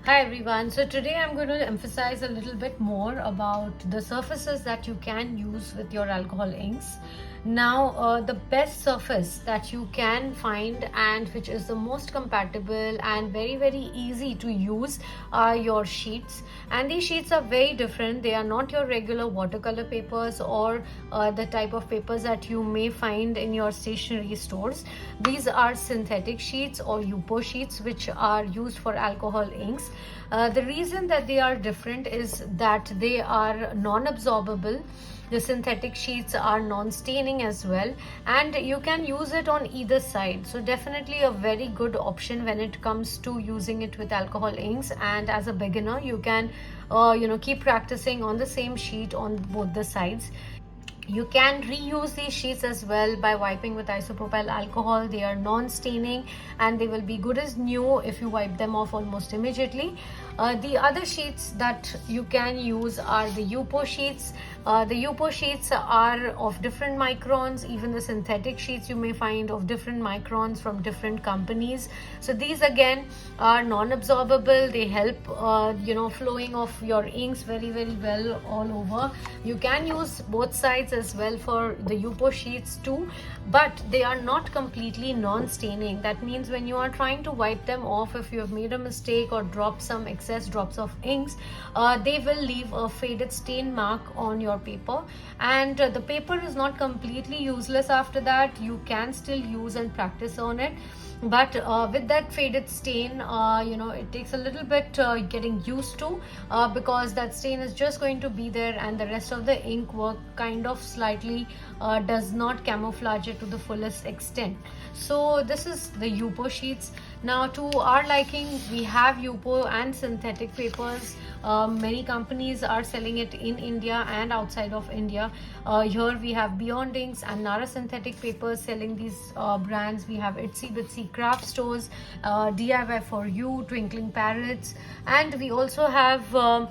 Hi everyone. So today I'm going to emphasize a little bit more about the surfaces that you can use with your alcohol inks. Now, the best surface that you can find and which is the most compatible and very easy to use are your sheets. And these sheets are very different. They are not your regular watercolor papers or the type of papers that you may find in your stationery stores. These are synthetic sheets or Yupo sheets which are used for alcohol inks. The reason that they are different is that they are non-absorbable. The synthetic sheets are non-staining as well, and you can use it on either side. So definitely a very good option when it comes to using it with alcohol inks. And as a beginner, you can keep practicing on the same sheet on both the sides. You can reuse these sheets as well by wiping with isopropyl alcohol. They are non-staining and they will be good as new if you wipe them off almost immediately. The other sheets that you can use are the Yupo sheets. The Yupo sheets are of different microns. Even the synthetic sheets you may find of different microns from different companies. So these again are non-absorbable. They help flowing of your inks very well all over. You can use both sides as well for the Yupo sheets too, but they are not completely non-staining. That means when you are trying to wipe them off, if you have made a mistake or dropped some excess drops of inks, they will leave a faded stain mark on your paper, and the paper is not completely useless after that. You can still use and practice on it, but with that faded stain, it takes a little bit getting used to, because that stain is just going to be there and the rest of the ink work kind of slightly does not camouflage it to the fullest extent. So this is the Yupo sheets. Now, to our liking, we have Yupo and synthetic papers. Many companies are selling it in India and outside of India. Here we have Beyond Inks and Nara Synthetic Papers selling these brands. We have Itsy Bitsy Craft Stores, DIY for You, Twinkling Parrots, and we also have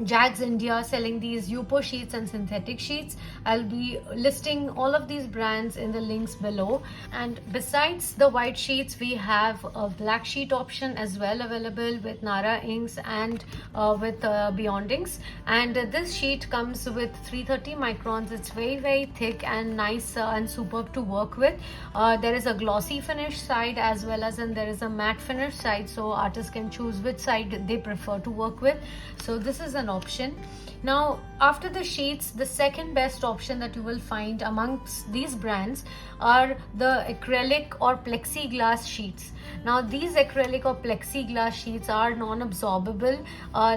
Jags India selling these Yupo sheets and synthetic sheets. I'll be listing all of these brands in the links below. And besides the white sheets, we have a black sheet option as well available with Nara Inks and with Beyond Inks. And this sheet comes with 330 microns. It's very thick and nice and superb to work with. There is a glossy finish side as well as there is a matte finish side, so artists can choose which side they prefer to work with. So this is an option. Now, after the sheets, the second best option that you will find amongst these brands are the acrylic or plexiglass sheets. Now, these acrylic or plexiglass sheets are non-absorbable.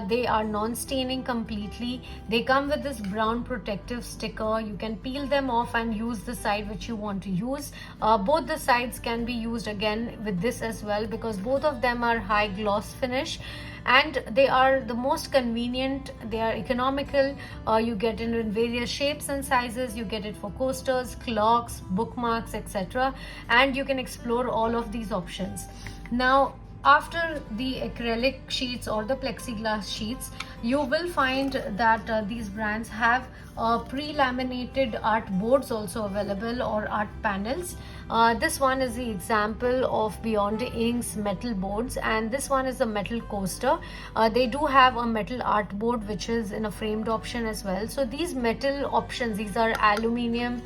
They are non-staining completely. They come with this brown protective sticker. You can peel them off and use the side which you want to use. Both the sides can be used again with this as well, because both of them are high gloss finish and they are the most convenient. They are economical. You get it in various shapes and sizes. You get it for coasters, clocks, bookmarks, etc., and you can explore all of these options. Now, after the acrylic sheets or the plexiglass sheets, you will find that these brands have pre-laminated art boards also available, or art panels. This one is the example of Beyond Inks metal boards, and this one is a metal coaster. They do have a metal art board which is in a framed option as well. So these metal options, these are aluminium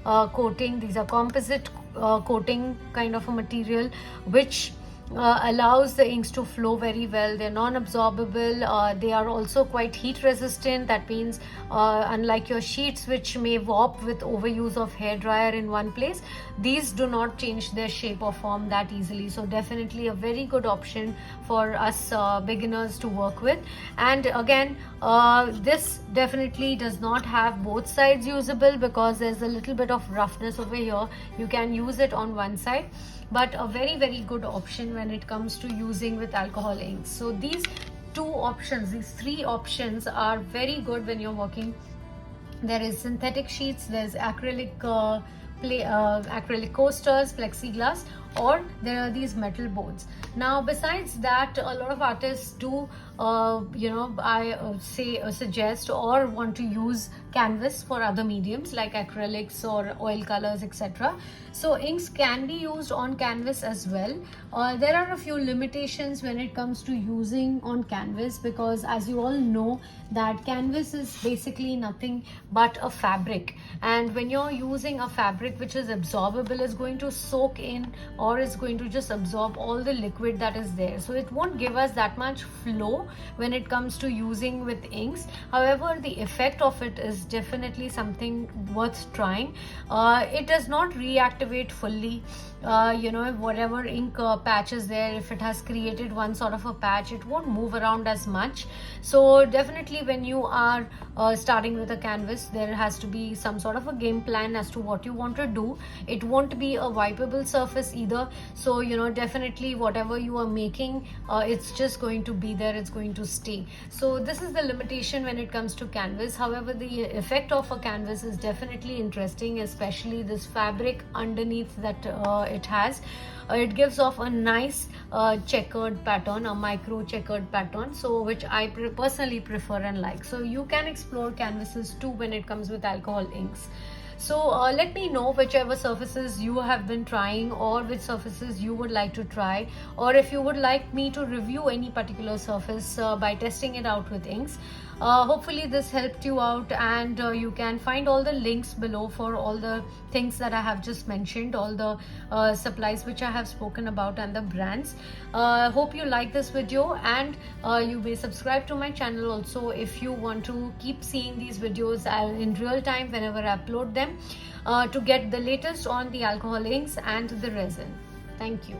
coating, these are composite coating kind of a material which allows the inks to flow very well. They're non-absorbable. They are also quite heat resistant. That means unlike your sheets which may warp with overuse of hair dryer in one place, these do not change their shape or form that easily. So definitely a very good option for us beginners to work with. And again, this definitely does not have both sides usable because there's a little bit of roughness over here. You can use it on one side, but a very good option when it comes to using with alcohol inks. So these three options are very good when you're working. There is synthetic sheets, there's acrylic acrylic coasters, plexiglass, or there are these metal boards. Now besides that, a lot of artists do suggest or want to use canvas for other mediums like acrylics or oil colors, etc. So inks can be used on canvas as well. There are a few limitations when it comes to using on canvas, because as you all know that canvas is basically nothing but a fabric, and when you're using a fabric which is absorbable, is going to soak in or is going to just absorb all the liquid that is there, so it won't give us that much flow when it comes to using with inks. However, the effect of it is definitely something worth trying. It does not reactivate fully. Whatever ink patch is there, if it has created one sort of a patch, it won't move around as much. So definitely when you are starting with a canvas, there has to be some sort of a game plan as to what you want to do. It won't be a wipeable surface either, so definitely whatever you are making, it's just going to be there, it's going to stay. So this is the limitation when it comes to canvas. However, the effect of a canvas is definitely interesting, especially this fabric underneath that it has. It gives off a nice checkered pattern, a micro checkered pattern, so which I personally prefer and like. So you can explore canvases too when it comes with alcohol inks. So let me know whichever surfaces you have been trying, or which surfaces you would like to try, or if you would like me to review any particular surface by testing it out with inks. Hopefully this helped you out, and you can find all the links below for all the things that I have just mentioned, all the supplies which I have spoken about and the brands. Hope you like this video, and you may subscribe to my channel also if you want to keep seeing these videos in real time whenever I upload them, to get the latest on the alcohol inks and the resin. Thank you.